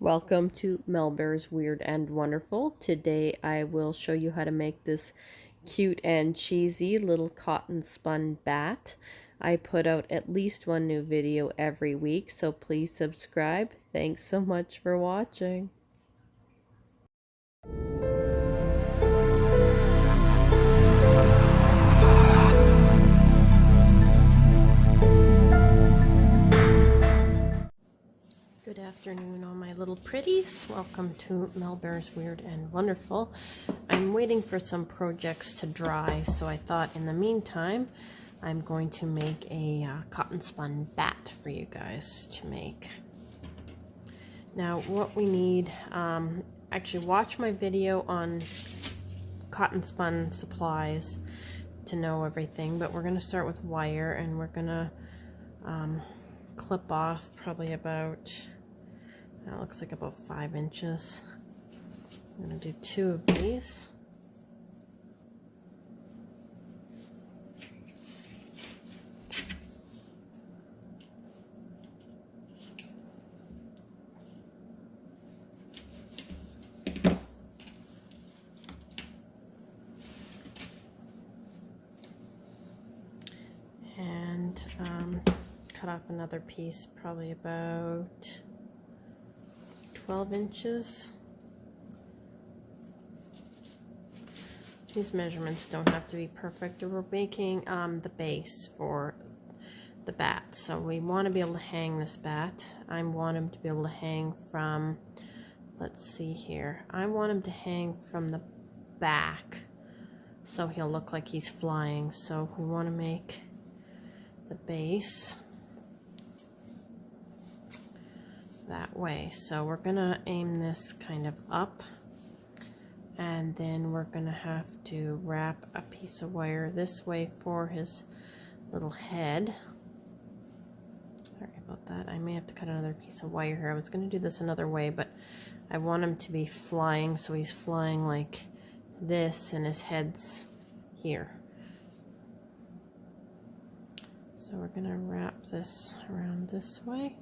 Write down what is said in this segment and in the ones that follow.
Welcome to Melbear's Weird and Wonderful. Today I will show you how to make this cute and cheesy little cotton spun bat. I put out at least one new video every week, so please subscribe. Thanks so much for watching. Good afternoon, all my little pretties. Welcome to Melbear's Weird and Wonderful. I'm waiting for some projects to dry, so I thought in the meantime I'm going to make a cotton spun bat for you guys to make. Now what we need, actually watch my video on cotton spun supplies to know everything, but we're going to start with wire, and we're going to clip off probably about, that looks like about 5 inches. I'm going to do 2 of these. And cut off another piece, probably about 12 inches. These measurements don't have to be perfect. We're making the base for the bat, so we want to be able to hang this bat. I want him to be able to hang from, let's see here, I want him to hang from the back so he'll look like he's flying. So we want to make the base that way. So we're gonna aim this kind of up, and then we're gonna have to wrap a piece of wire this way for his little head. Sorry about that. I may have to cut another piece of wire here. I was gonna do this another way, but I want him to be flying, so he's flying like this and his head's here. So we're gonna wrap this around this way.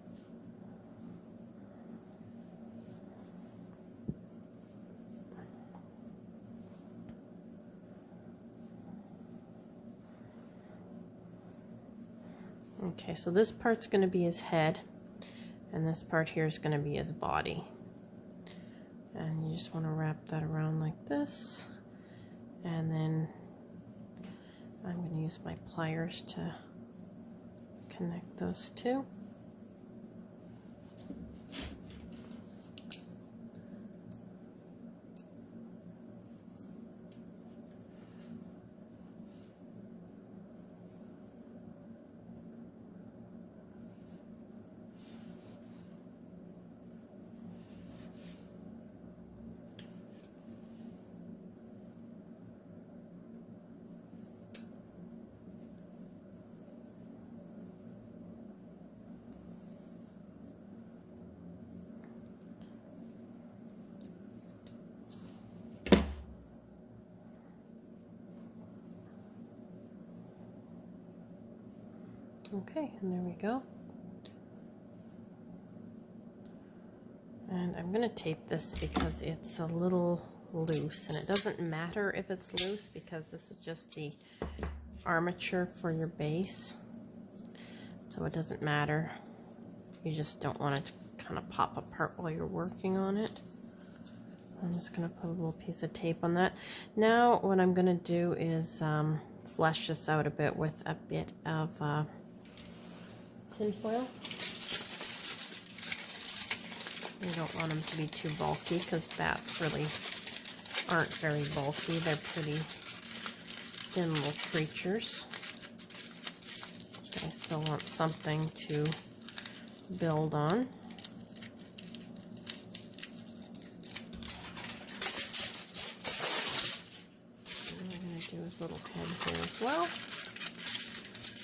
Okay, so this part's going to be his head, and this part here is going to be his body. And you just want to wrap that around like this, and then I'm going to use my pliers to connect those two. Okay, and there we go. And I'm going to tape this because it's a little loose, and it doesn't matter if it's loose because this is just the armature for your base, so it doesn't matter. You just don't want it to kind of pop apart while you're working on it. I'm just going to put a little piece of tape on that. Now what I'm going to do is flesh this out a bit with a bit of tin foil. You don't want them to be too bulky because bats really aren't very bulky. They're pretty thin little creatures. I still want something to build on. And I'm going to do his little head here as well.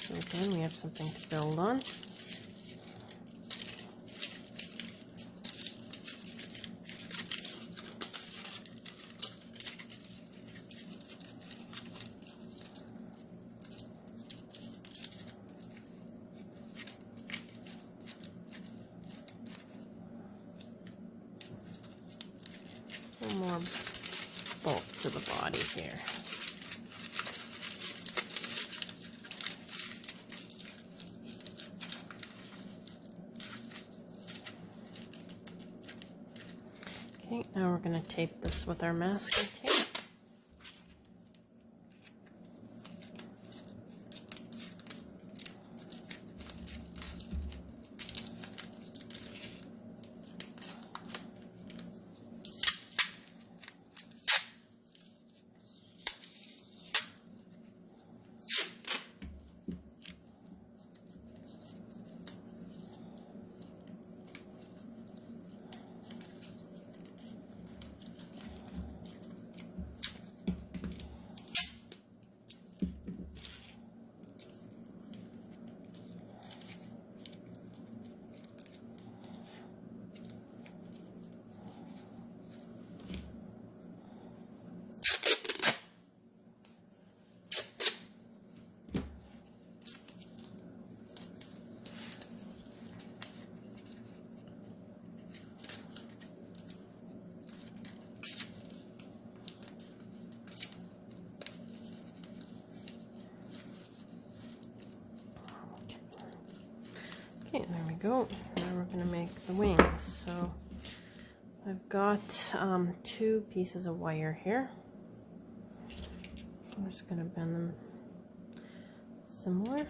So again, we have something to build on. little more bulk to the body here. Okay, now we're going to tape this with our masking tape. Okay, there we go. Now we're going to make the wings. So I've got 2 pieces of wire here. I'm just going to bend them similar.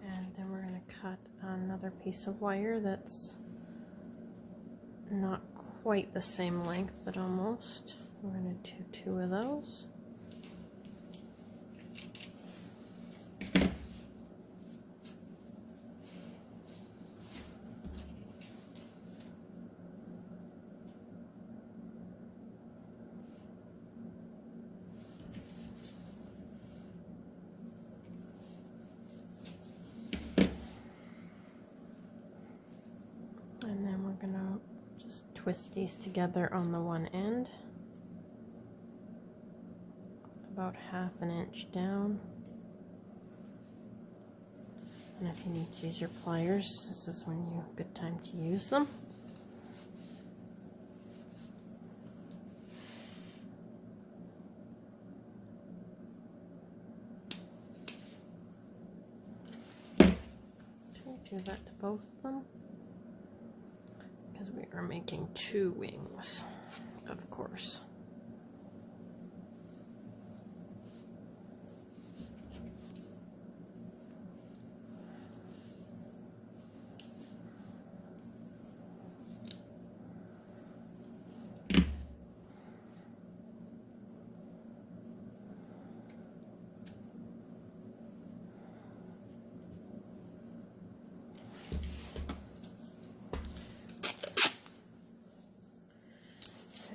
And then we're going to cut another piece of wire that's not quite the same length, but almost. We're going to do 2 of those. And then we're going to just twist these together on the one end, about 1/2 inch down. And if you need to use your pliers, this is when you good time to use them. Okay, do that to both of them. Because we are making 2 wings, of course.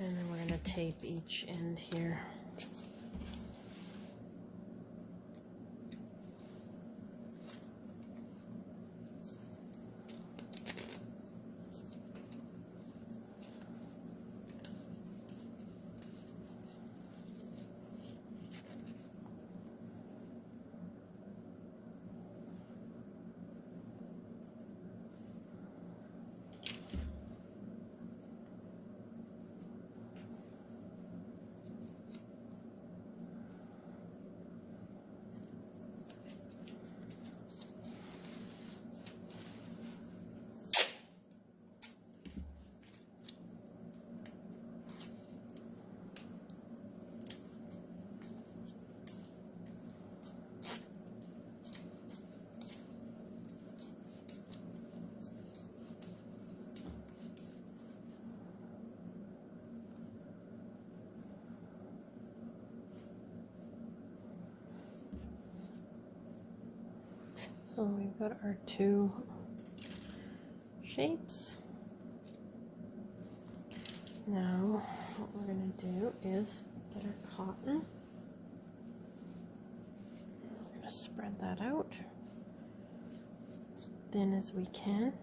And then we're going to tape each end here. So we've got our 2 shapes. Now what we're going to do is get our cotton. We're going to spread that out as thin as we can.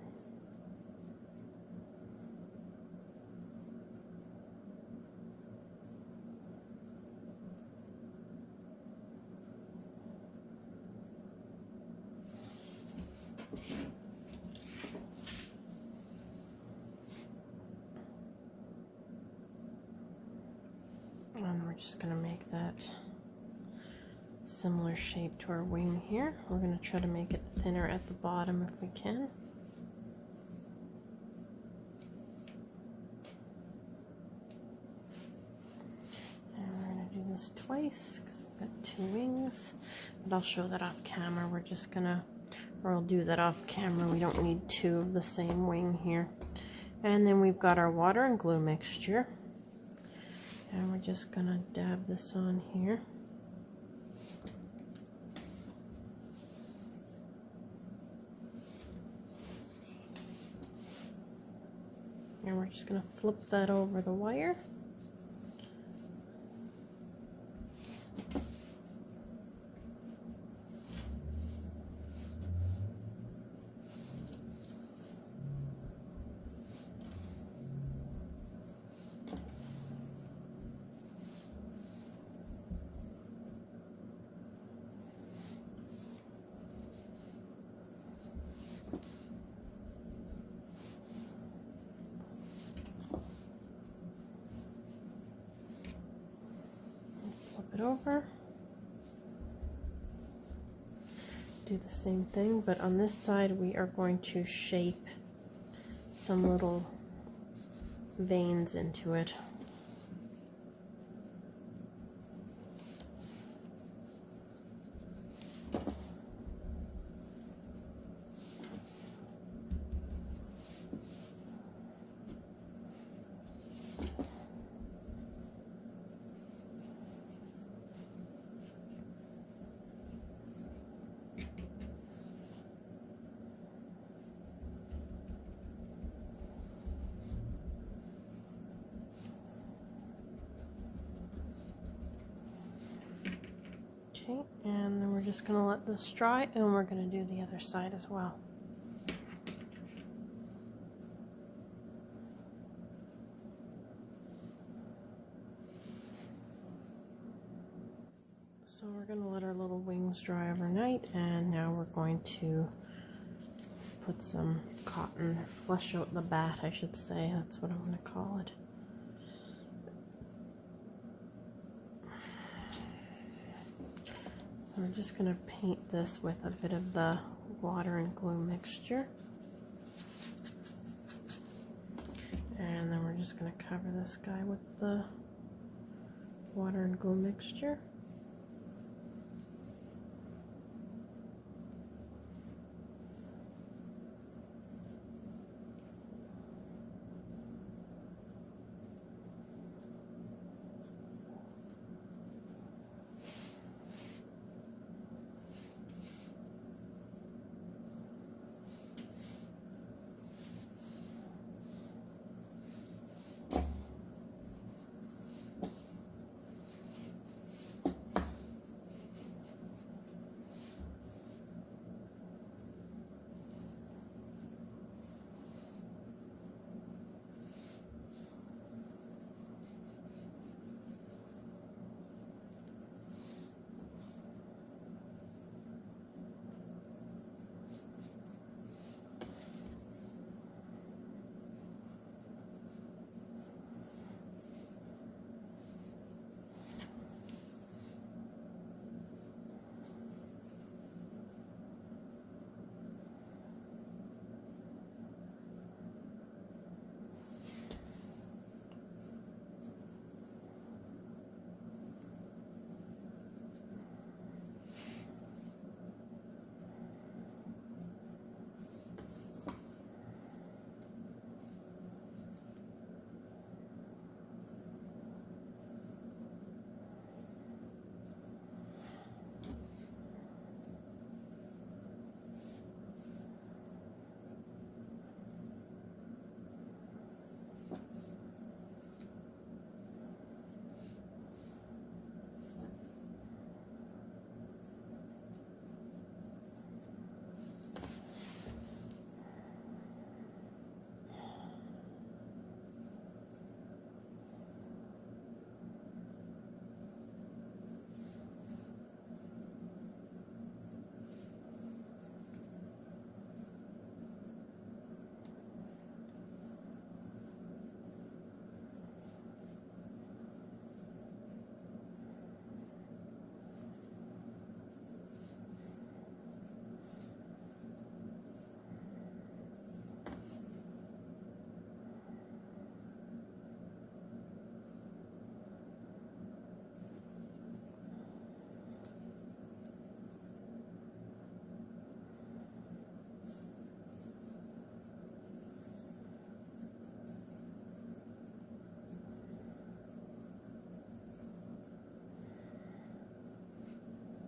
just going to make that similar shape to our wing here. We're going to try to make it thinner at the bottom if we can. And we're going to do this twice because we've got 2 wings. But I'll show that off camera. We're just going to, or I'll do that off camera. We don't need 2 of the same wing here. And then we've got our water and glue mixture. And we're just going to dab this on here. And we're just going to flip that over the wire. It over. Do the same thing, but on this side we are going to shape some little veins into it. Okay, and then we're just going to let this dry, and we're going to do the other side as well. So we're going to let our little wings dry overnight, and now we're going to put some cotton, flush out the bat, I should say. That's what I'm going to call it. We're just going to paint this with a bit of the water and glue mixture. And then we're just going to cover this guy with the water and glue mixture.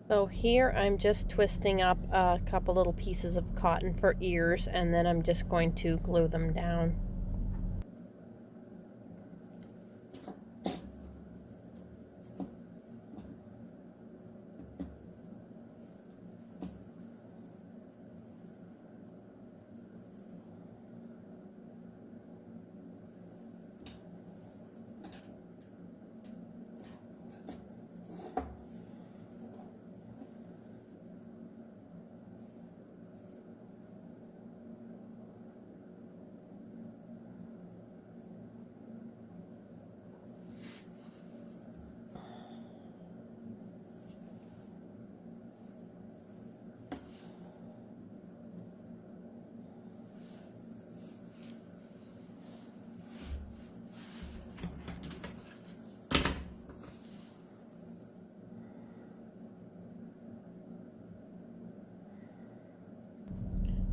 So here I'm just twisting up a couple little pieces of cotton for ears, and then I'm just going to glue them down.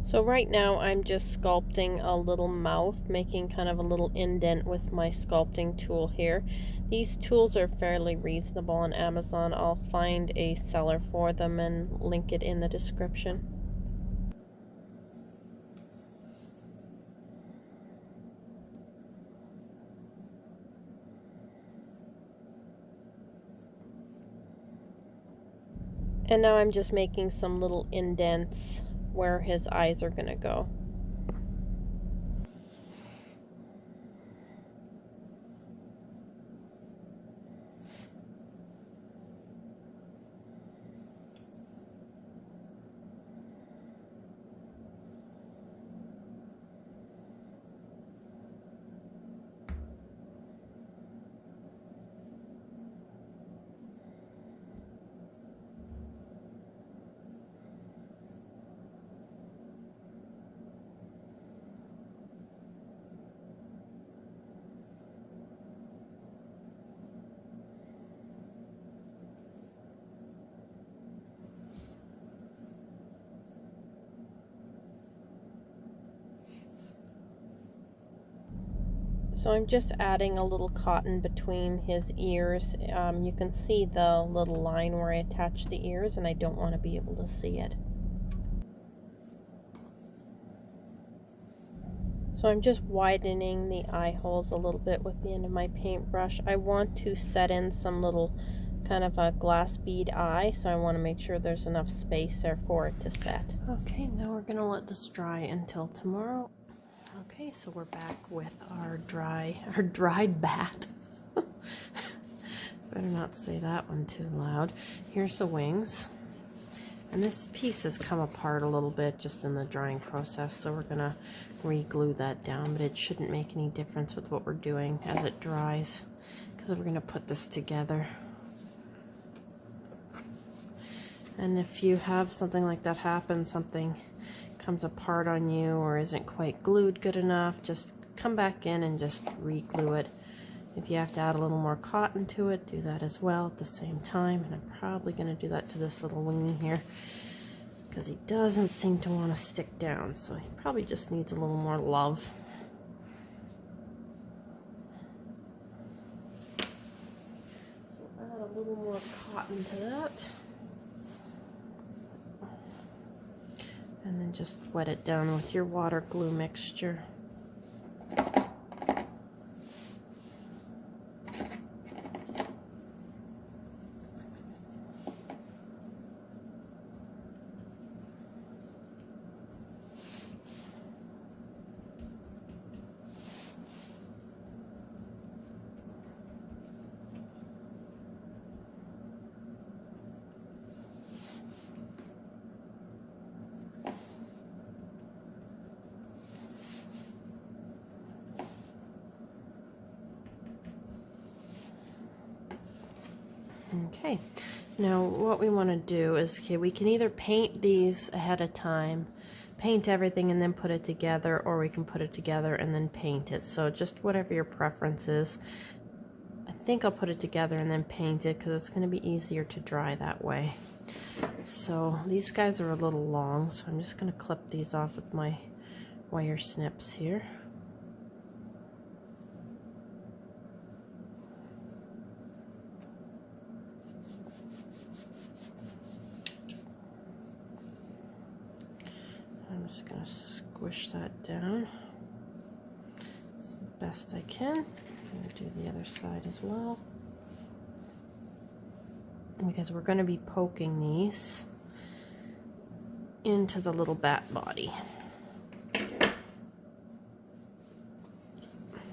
So right now I'm just sculpting a little mouth, making kind of a little indent with my sculpting tool here. These tools are fairly reasonable on Amazon. I'll find a seller for them and link it in the description. And now I'm just making some little indents where his eyes are going to go. So I'm just adding a little cotton between his ears. You can see the little line where I attach the ears, and I don't want to be able to see it. So I'm just widening the eye holes a little bit with the end of my paintbrush. I want to set in some little kind of a glass bead eye, so I want to make sure there's enough space there for it to set. Okay, now we're going to let this dry until tomorrow. Okay, so we're back with our dried bat. Better not say that one too loud. Here's the wings. And this piece has come apart a little bit just in the drying process, so we're going to re-glue that down, but it shouldn't make any difference with what we're doing as it dries, because we're going to put this together. And if you have something like that happen, something comes apart on you or isn't quite glued good enough, just come back in and just re-glue it. If you have to add a little more cotton to it, do that as well at the same time. And I'm probably going to do that to this little wingy here, because he doesn't seem to want to stick down, so he probably just needs a little more love. So add a little more cotton to that. And then just wet it down with your water glue mixture. Okay, now what we want to do is, okay, we can either paint these ahead of time, paint everything and then put it together, or we can put it together and then paint it. So just whatever your preference is. I think I'll put it together and then paint it because it's going to be easier to dry that way. So these guys are a little long, so I'm just going to clip these off with my wire snips here. down as best I can. I'm going to do the other side as well, because we're going to be poking these into the little bat body.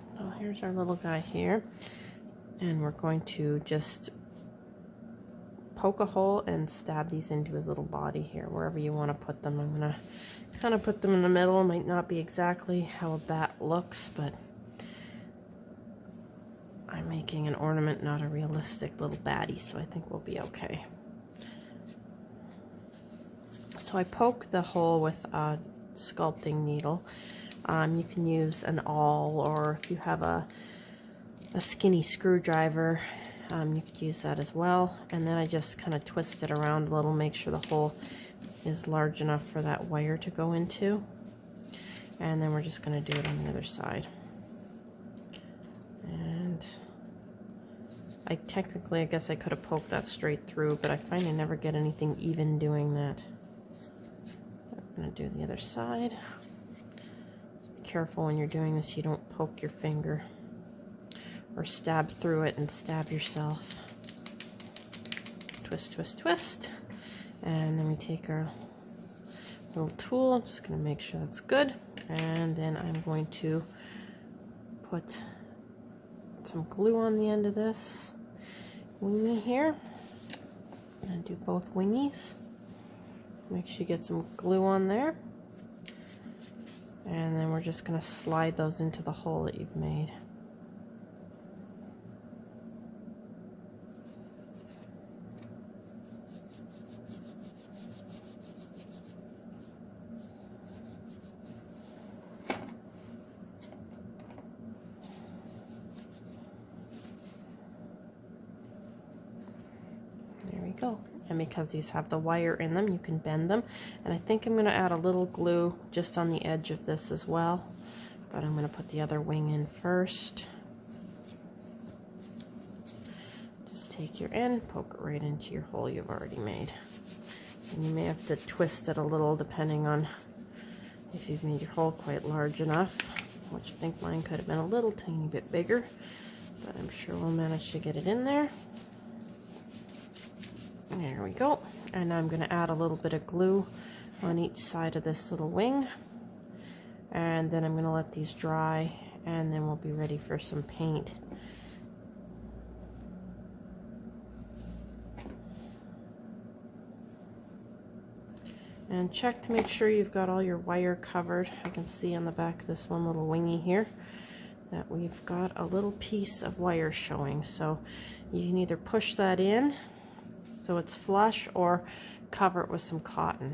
So here's our little guy here, and we're going to just poke a hole and stab these into his little body here, wherever you want to put them. I'm going to kind of put them in the middle. It might not be exactly how a bat looks, but I'm making an ornament, not a realistic little baddie, so I think we'll be okay. So I poke the hole with a sculpting needle. You can use an awl, or if you have a skinny screwdriver, you could use that as well. And then I just kind of twist it around a little, make sure the hole is large enough for that wire to go into. And then we're just going to do it on the other side. And I guess I could have poked that straight through, but I find I never get anything even doing that. I'm going to do the other side. Just be careful when you're doing this, you don't poke your finger or stab through it and stab yourself. Twist, twist, twist. And then we take our little tool, just going to make sure that's good. And then I'm going to put some glue on the end of this wingy here. I'm going to do both wingies. Make sure you get some glue on there. And then we're just going to slide those into the hole that you've made. Go. And because these have the wire in them, you can bend them. And I think I'm going to add a little glue just on the edge of this as well, but I'm going to put the other wing in first. Just take your end, poke it right into your hole you've already made. And you may have to twist it a little depending on if you've made your hole quite large enough, which I think mine could have been a little tiny bit bigger, but I'm sure we'll manage to get it in there. There we go. And now I'm going to add a little bit of glue on each side of this little wing. And then I'm going to let these dry, and then we'll be ready for some paint. And check to make sure you've got all your wire covered. I can see on the back of this one little wingy here that we've got a little piece of wire showing. So you can either push that in so it's flush, or cover it with some cotton.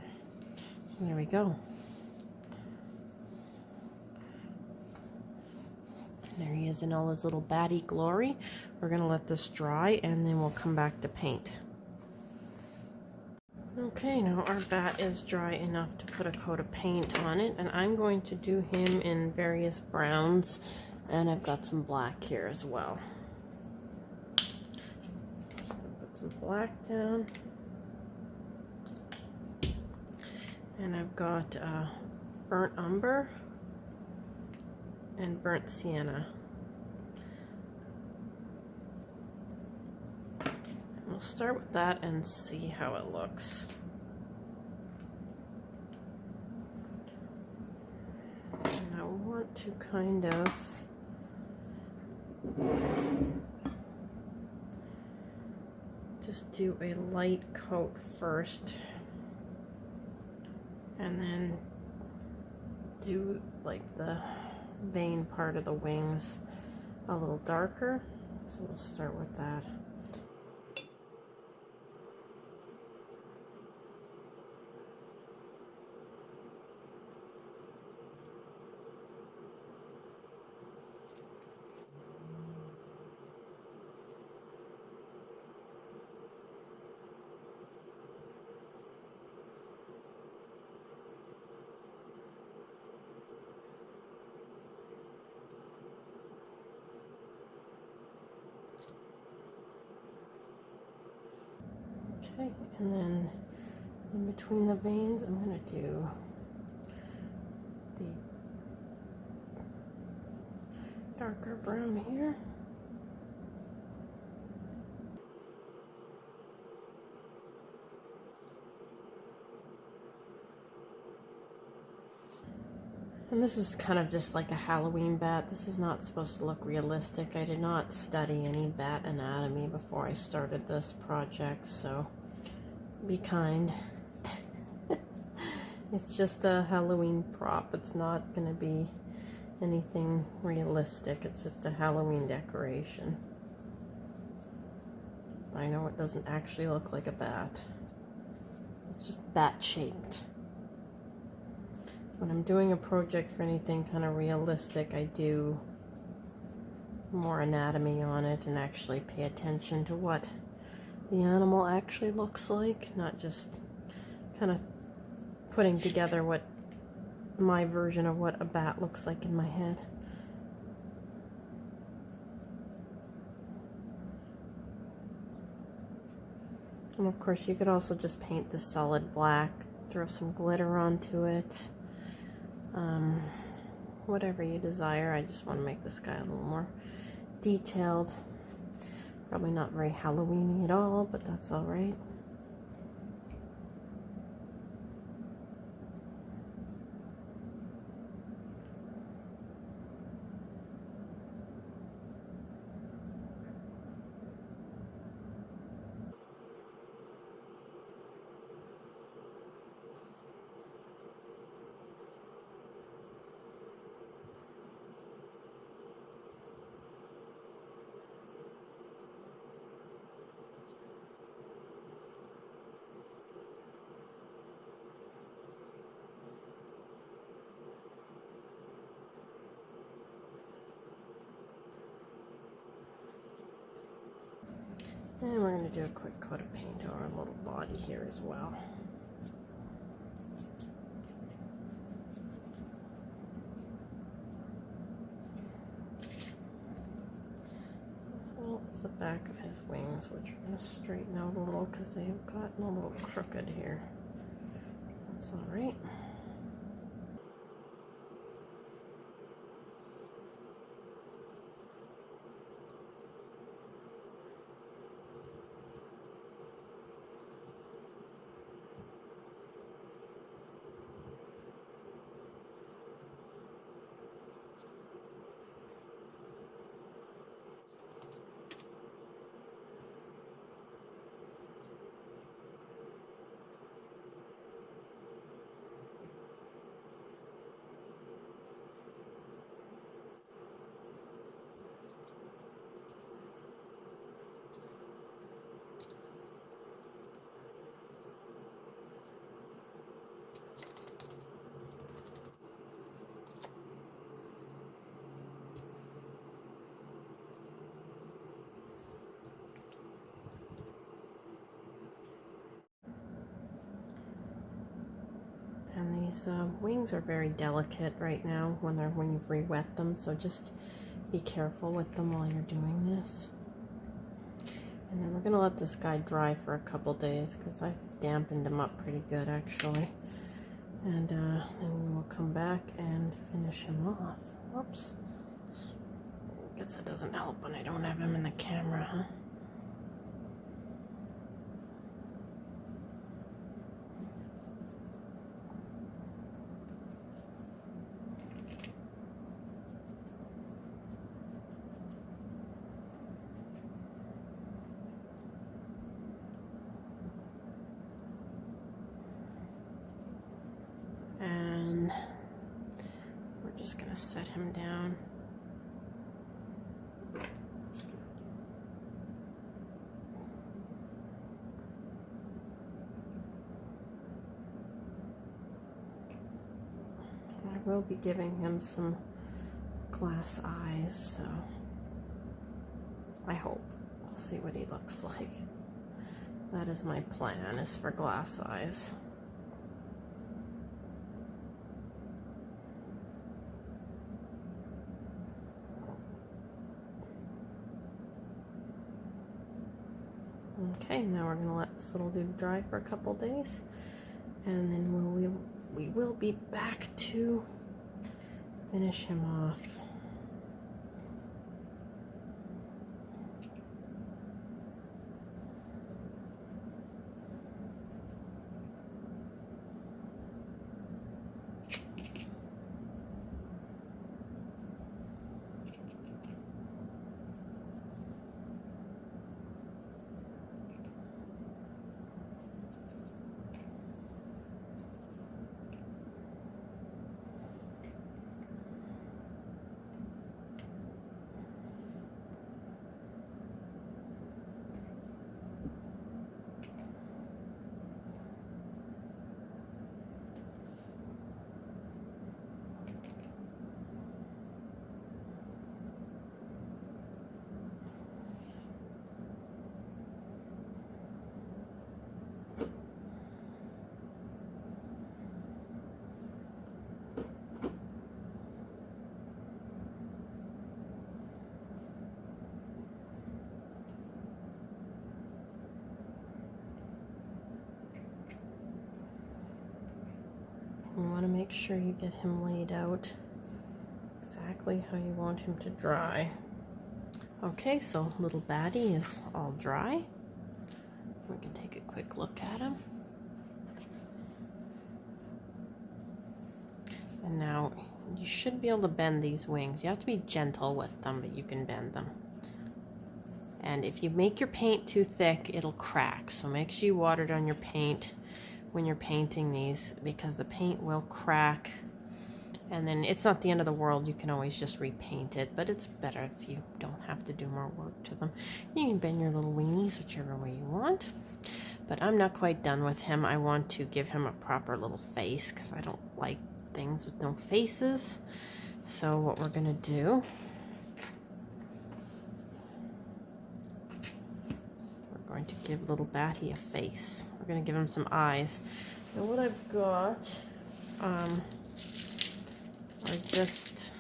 There we go. There he is in all his little baddie glory. We're going to let this dry, and then we'll come back to paint. Okay, now our bat is dry enough to put a coat of paint on it, and I'm going to do him in various browns, and I've got some black here as well. Some black down, and I've got burnt umber and burnt sienna. And we'll start with that and see how it looks. And I want to kind of just do a light coat first, and then do like the vein part of the wings a little darker. So we'll start with that. Okay, and then in between the veins, I'm going to do the darker brown here. And this is kind of just like a Halloween bat. This is not supposed to look realistic. I did not study any bat anatomy before I started this project, so be kind. It's just a Halloween prop. It's not going to be anything realistic. It's just a Halloween decoration. I know it doesn't actually look like a bat. It's just bat-shaped. When I'm doing a project for anything kind of realistic, I do more anatomy on it and actually pay attention to what the animal actually looks like, not just kind of putting together what my version of what a bat looks like in my head. And of course you could also just paint this solid black, throw some glitter onto it. Whatever you desire. I just want to make this guy a little more detailed. Probably not very Halloween-y at all, but that's all right. And we're going to do a quick coat of paint on our little body here as well. So that's the back of his wings, which we're going to straighten out a little because they've gotten a little crooked here. That's all right. And these wings are very delicate right now when you've re-wet them, so just be careful with them while you're doing this. And then we're going to let this guy dry for a couple days because I've dampened him up pretty good actually. And then we'll come back and finish him off. Whoops. I guess it doesn't help when I don't have him in the camera, huh? And we're just going to set him down. I will be giving him some glass eyes, so I hope. We'll see what he looks like. That is my plan, is for glass eyes. Okay, now we're going to let this little dude dry for a couple days, and then we will be back to finish him off. make sure you get him laid out exactly how you want him to dry. Okay, so little baddie is all dry. We can take a quick look at him. And now you should be able to bend these wings. You have to be gentle with them, but you can bend them. And if you make your paint too thick, it'll crack. So make sure you water down your paint when you're painting these, because the paint will crack. And then it's not the end of the world. You can always just repaint it, but it's better if you don't have to do more work to them. You can bend your little wingies whichever way you want. But I'm not quite done with him. I want to give him a proper little face because I don't like things with no faces. So what we're gonna do, we're going to give little Batty a face. We're gonna give him some eyes. And what I've got are just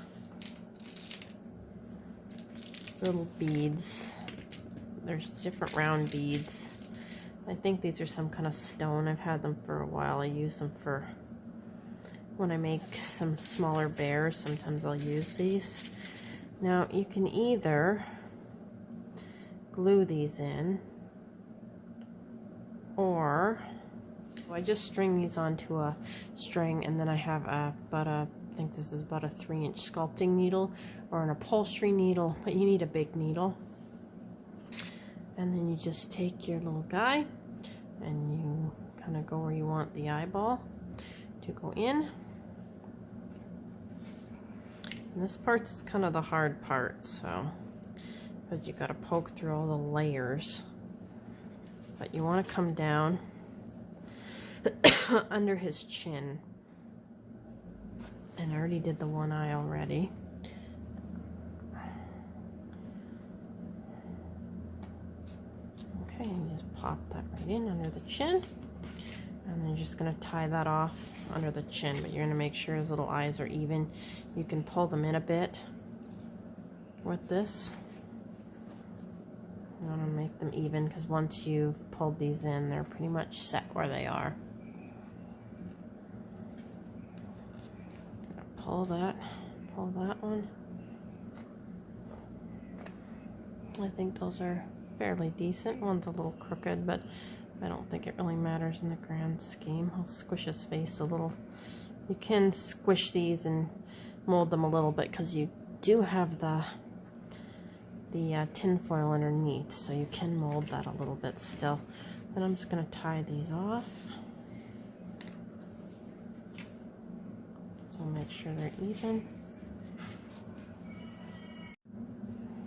little beads. There's different round beads. I think these are some kind of stone. I've had them for a while. I use them for when I make some smaller bears. Sometimes I'll use these. Now you can either glue these in, or I just string these onto a string, and then I have I think this is about a 3-inch sculpting needle or an upholstery needle, but you need a big needle. And then you just take your little guy and you kind of go where you want the eyeball to go in. And this part's kind of the hard part, so, because you got to poke through all the layers. But you want to come down under his chin. And I already did the one eye already. Okay, and just pop that right in under the chin. And then you're just going to tie that off under the chin, but you're going to make sure his little eyes are even. You can pull them in a bit with this. You want to make them even, because once you've pulled these in, they're pretty much set where they are. Pull that one. I think those are fairly decent. One's a little crooked, but I don't think it really matters in the grand scheme. I'll squish his face a little. You can squish these and mold them a little bit because you do have the tin foil underneath, so you can mold that a little bit still. Then I'm just going to tie these off. So make sure they're even.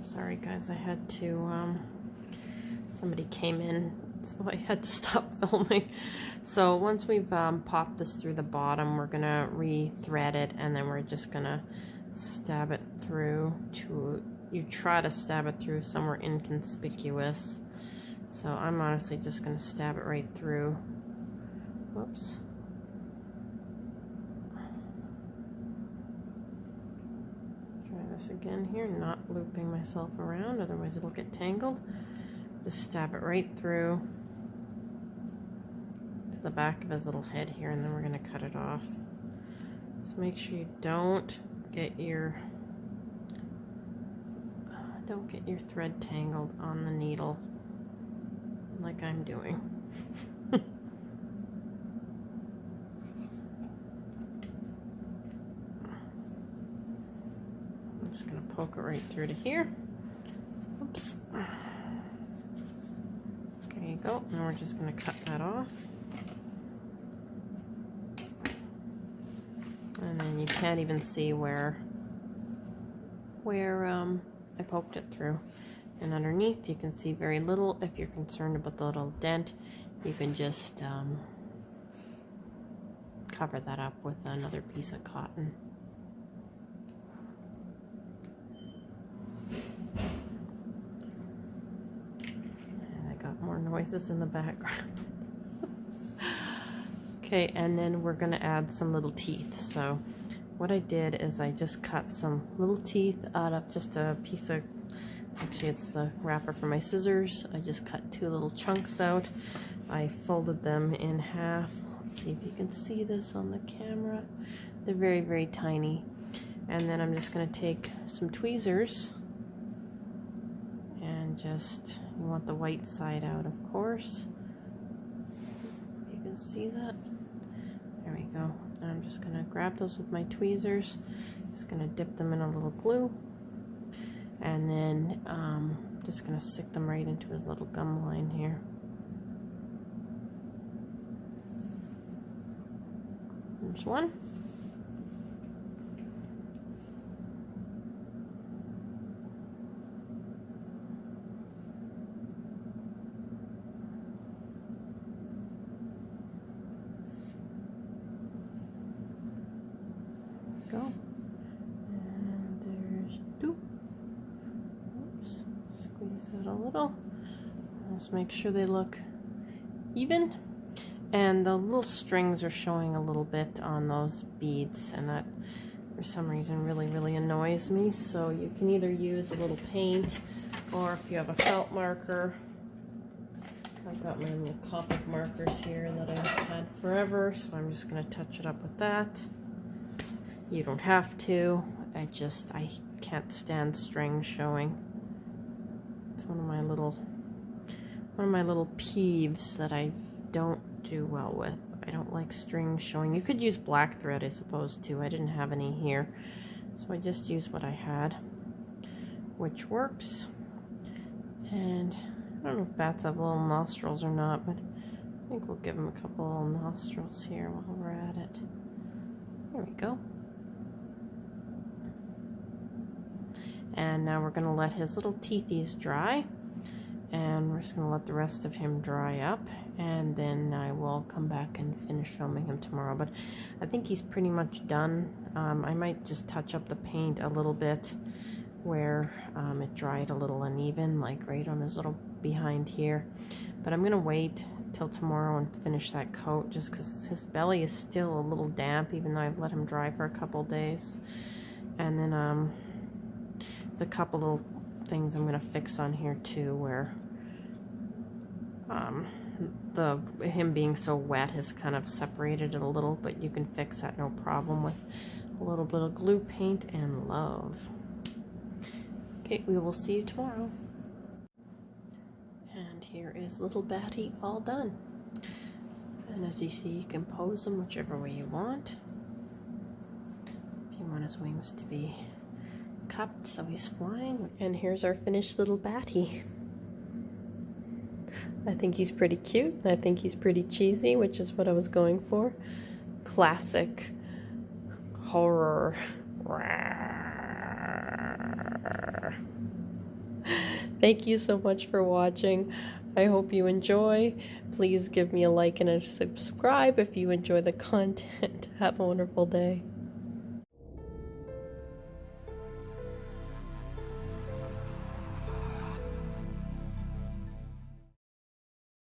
Sorry guys, I had to, somebody came in, so I had to stop filming. So once we've popped this through the bottom, we're gonna re-thread it, and then we're just gonna stab it through to, you try to stab it through somewhere inconspicuous. So I'm honestly just gonna stab it right through. Whoops. Try this again here, not looping myself around, otherwise it'll get tangled. Just stab it right through to the back of his little head here, and then we're going to cut it off. Just make sure you don't get your thread tangled on the needle like I'm doing. I'm just going to poke it right through to here. Oops. There you go. Now we're just going to cut that off. And then you can't even see where I poked it through. And underneath you can see very little. If you're concerned about the little dent, you can just cover that up with another piece of cotton. And I got more noises in the background. Okay, and then we're going to add some little teeth. So what I did is I just cut some little teeth out of just a piece of, actually it's the wrapper for my scissors. I just cut 2 little chunks out. I folded them in half. Let's see if you can see this on the camera. They're very, very tiny. And then I'm just going to take some tweezers and just, you want the white side out, of course. You can see that. There we go. And I'm just going to grab those with my tweezers. Just going to dip them in a little glue. And then just going to stick them right into his little gum line here. There's one. Go. And there's two. Oops. Squeeze it a little. Just make sure they look even. And the little strings are showing a little bit on those beads, and that for some reason really annoys me. So you can either use a little paint, or if you have a felt marker. I've got my little Copic markers here that I've had forever, so I'm just going to touch it up with that. You don't have to. I can't stand strings showing. It's one of my little peeves that I don't do well with. I don't like strings showing. You could use black thread, I suppose, too. I didn't have any here, so I just used what I had, which works. And I don't know if bats have little nostrils or not, but I think we'll give them a couple little nostrils here while we're at it. There we go. And now we're going to let his little teethies dry, and we're just going to let the rest of him dry up, and then I will come back and finish filming him tomorrow. But I think he's pretty much done. I might just touch up the paint a little bit where it dried a little uneven, like right on his little behind here. But I'm going to wait till tomorrow and finish that coat, just because his belly is still a little damp, even though I've let him dry for a couple days. And then there's a couple little things I'm going to fix on here too, where him being so wet has kind of separated it a little, but you can fix that no problem with a little bit of glue paint and love. Okay, we will see you tomorrow. And here is little Batty all done. And as you see, you can pose him whichever way you want. If you want his wings to be cupped so he's flying. And here's our finished little Batty. I think he's pretty cute. I think he's pretty cheesy, which is what I was going for. Classic horror. Thank you so much for watching. I hope you enjoy. Please give me a like and a subscribe if you enjoy the content. Have a wonderful day.